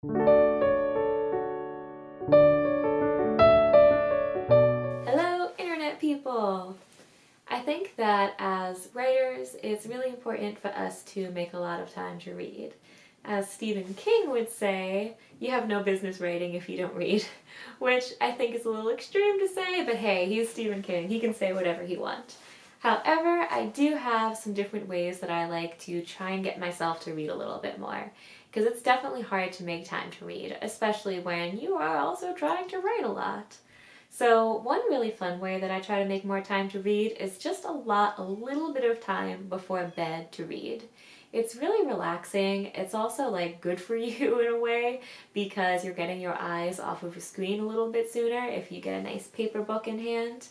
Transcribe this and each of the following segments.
Hello, Internet people! I think that as writers, it's really important for us to make a lot of time to read. As Stephen King would say, you have no business writing if you don't read, which I think is a little extreme to say, but hey, he's Stephen King. He can say whatever he wants. However, I do have some different ways that I like to try and get myself to read a little bit more, because it's definitely hard to make time to read, especially when you are also trying to write a lot. So one really fun way that I try to make more time to read is just a little bit of time before bed to read. It's really relaxing. It's also like good for you in a way because you're getting your eyes off of a screen a little bit sooner if you get a nice paper book in hand.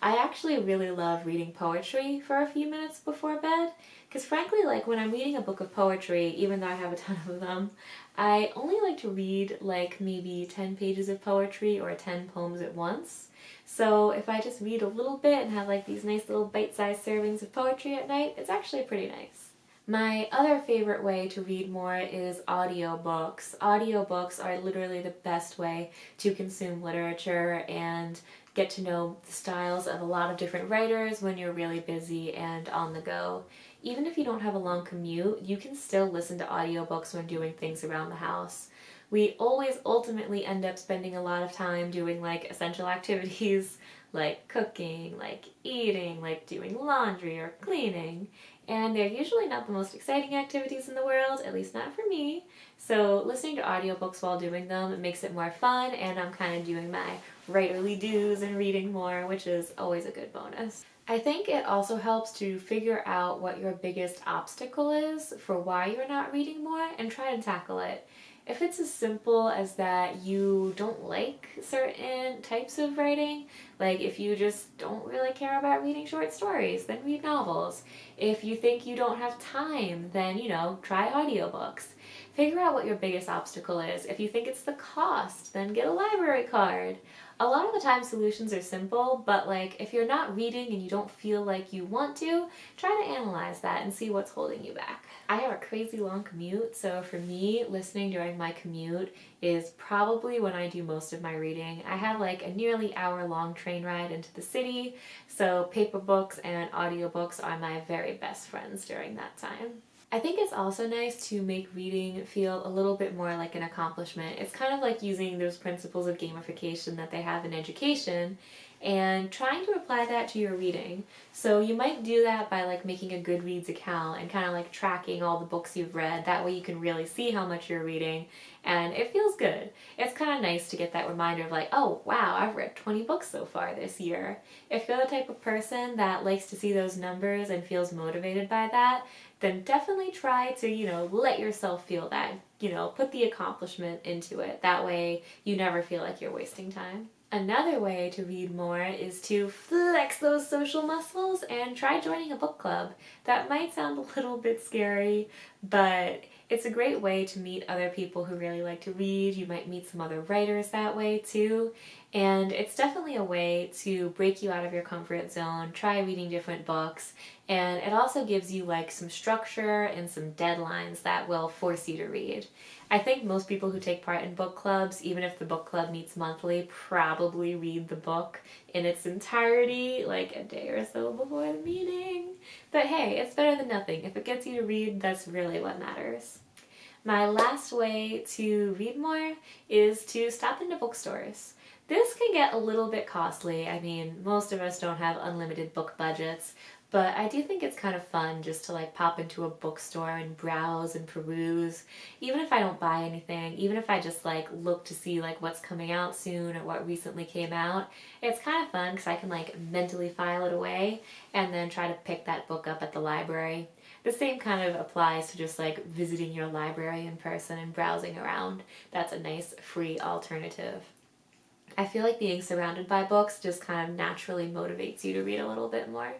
I actually really love reading poetry for a few minutes before bed because frankly, like when I'm reading a book of poetry, even though I have a ton of them, I only like to read like maybe 10 pages of poetry or 10 poems at once. So if I just read a little bit and have like these nice little bite-sized servings of poetry at night, it's actually pretty nice. My other favorite way to read more is audiobooks. Audiobooks are literally the best way to consume literature and get to know the styles of a lot of different writers when you're really busy and on the go. Even if you don't have a long commute, you can still listen to audiobooks when doing things around the house. We always ultimately end up spending a lot of time doing like essential activities like cooking, like eating, like doing laundry or cleaning, and they're usually not the most exciting activities in the world, at least not for me. So listening to audiobooks while doing them, it makes it more fun, and I'm kind of doing my writerly dues and reading more, which is always a good bonus. I think it also helps to figure out what your biggest obstacle is for why you're not reading more and try to tackle it. If it's as simple as that you don't like certain types of writing, like if you just don't really care about reading short stories, then read novels. If you think you don't have time, then, try audiobooks. Figure out what your biggest obstacle is. If you think it's the cost, then get a library card. A lot of the time solutions are simple, but like if you're not reading and you don't feel like you want to, try to analyze that and see what's holding you back. I have a crazy long commute, so for me, listening during my commute is probably when I do most of my reading. I have like a nearly hour-long train ride into the city, so paper books and audiobooks are my very best friends during that time. I think it's also nice to make reading feel a little bit more like an accomplishment. It's kind of like using those principles of gamification that they have in education and trying to apply that to your reading. So you might do that by like making a Goodreads account and kind of like tracking all the books you've read. That way you can really see how much you're reading and it feels good. It's kind of nice to get that reminder of like, oh wow, I've read 20 books so far this year. If you're the type of person that likes to see those numbers and feels motivated by that, then definitely try to, let yourself feel that. Put the accomplishment into it. That way you never feel like you're wasting time. Another way to read more is to flex those social muscles and try joining a book club. That might sound a little bit scary, but it's a great way to meet other people who really like to read. You might meet some other writers that way too. And it's definitely a way to break you out of your comfort zone, try reading different books, and it also gives you like some structure and some deadlines that will force you to read. I think most people who take part in book clubs, even if the book club meets monthly, probably read the book in its entirety like a day or so before the meeting. But hey, it's better than nothing. If it gets you to read, that's really what matters. My last way to read more is to stop into bookstores. This can get a little bit costly. I mean, most of us don't have unlimited book budgets, but I do think it's kind of fun just to like pop into a bookstore and browse and peruse. Even if I don't buy anything, even if I just like look to see like what's coming out soon or what recently came out, it's kind of fun because I can like mentally file it away and then try to pick that book up at the library. The same kind of applies to just like visiting your library in person and browsing around. That's a nice free alternative. I feel like being surrounded by books just kind of naturally motivates you to read a little bit more.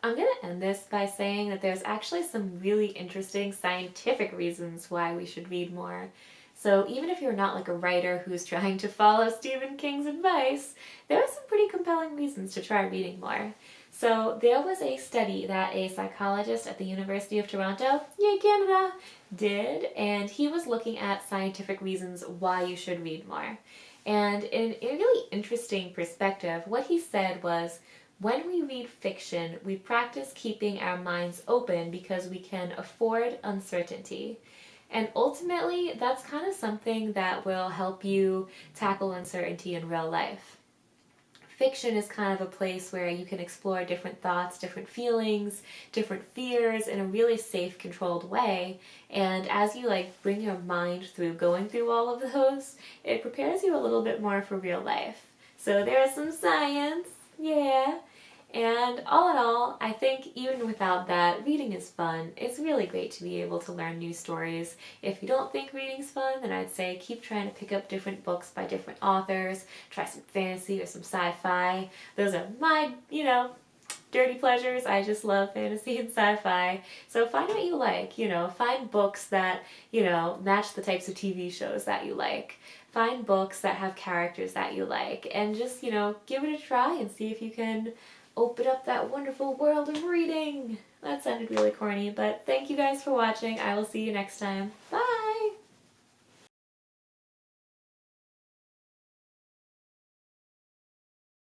I'm going to end this by saying that there's actually some really interesting scientific reasons why we should read more. So even if you're not like a writer who's trying to follow Stephen King's advice, there are some pretty compelling reasons to try reading more. So there was a study that a psychologist at the University of Toronto, yay Canada, did, and he was looking at scientific reasons why you should read more. And in a really interesting perspective, what he said was, when we read fiction, we practice keeping our minds open because we can afford uncertainty. And ultimately, that's kind of something that will help you tackle uncertainty in real life. Fiction is kind of a place where you can explore different thoughts, different feelings, different fears in a really safe, controlled way. And as you bring your mind through going through all of those, it prepares you a little bit more for real life. So there is some science, yeah. And all in all, I think even without that, reading is fun. It's really great to be able to learn new stories. If you don't think reading's fun, then I'd say keep trying to pick up different books by different authors, try some fantasy or some sci-fi. Those are my, dirty pleasures. I just love fantasy and sci-fi. So find what you like, find books that, match the types of TV shows that you like. Find books that have characters that you like, and just, give it a try and see if you can open up that wonderful world of reading. That sounded really corny, but thank you guys for watching. I will see you next time.